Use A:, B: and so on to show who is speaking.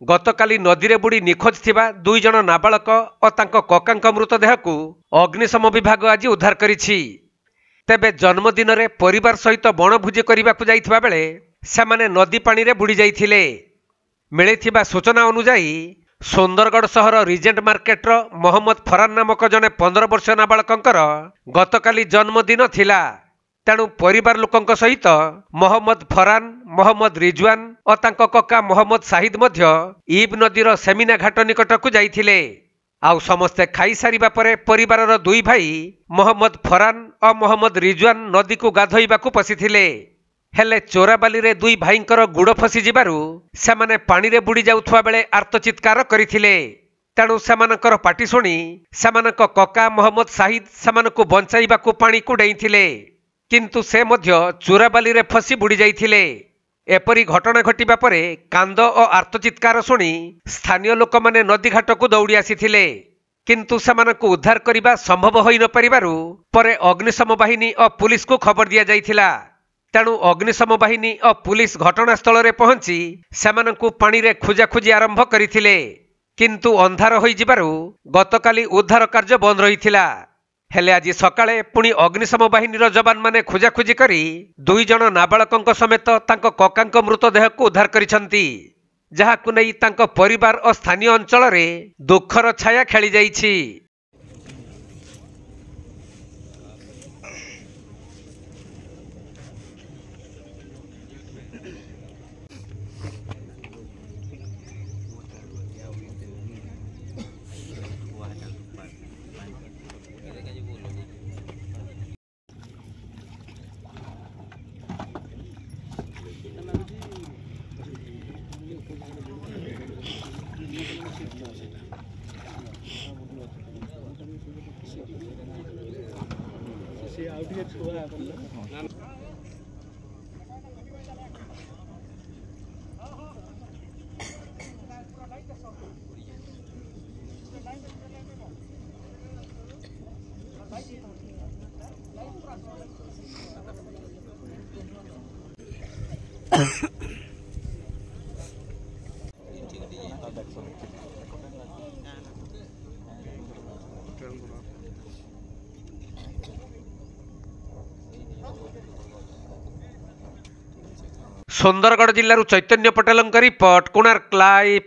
A: गतकाली नदी रे बुड़ी निखोज थिबा 2 जण नाबालक और तांको ककांक मृतदेह को अग्निशम विभाग आज उद्धार करिछि। तेबे जन्मदिन रे परिवार सहित बणभोजी करबाकू जाइथिबा बेले सेमाने नदी पानी रे बुड़ी जाइथिले। मिलिथिबा सूचना अनुसार सुंदरगढ़ सहर रिजेंट मार्केटर मोहम्मद फरान नामक जने 15 वर्ष नाबालकंकर गतकाली जन्मदिन थिला। तेणु परिवार लोकंक सहित मोहम्मद फरान, मोहम्मद रिजवान और तांको कका मोहम्मद साहिद मध्य ईब नदीर सेमिना घाट निकट को जाइथिले। आउ समस्ते खाई सारिबा परे परिवारर 2 भाई मोहम्मद फरान और मोहम्मद रिजवान नदी को गाधोइबा को पसिथिले। हेले चोराबाली रे 2 भाईंकर गुड़ फसी जिबारु सेमाने पानी रे बुड़ी जाउथुवा बेले आर्तचित्कार करिथिले। तेणु सेमानकर पाटी शुणी सेमानक कका मोहम्मद साहिद सेमानकु बंचाइबा को पानी को डेइथिले, किंतु से मध्य चोराबाली रे फसी बुड़ी जाइथिले। एपरी घटना घटिबा परे कांद और आर्तचित्कार शुणी स्थानीय लोक माने नदी घाट को दौड़ी आसीथिले, किंतु सेमानकु उद्धार करिबा संभव होई न परिबारु परे अग्निशम बाहिनी और पुलिस को खबर दिया जाइथिला। तेणु अग्निशम बाहिनी और पुलिस घटनास्थल रे पहुंची सेमानकु पानी रे खोजाखोजी आरंभ करिथिले, किंतु अंधार होई जिबारु गतकाली उद्धार कार्य बंद रहिथिला। हेले आज सकाळे पुणी अग्निशम बाहिनीर जवान माने खोजाखोजी करी 2 जण नाबालकंक समेत तांको ककांक मृतदेह को उद्धार करिसंती, जहाकु नै तांको परिवार और स्थानीय अंचल रे दुखर छाया खेली जाइछि। सुंदरगढ़ जिल्लारू चैतन्य पटेल रिपोर्ट, कोणार्क लाइव।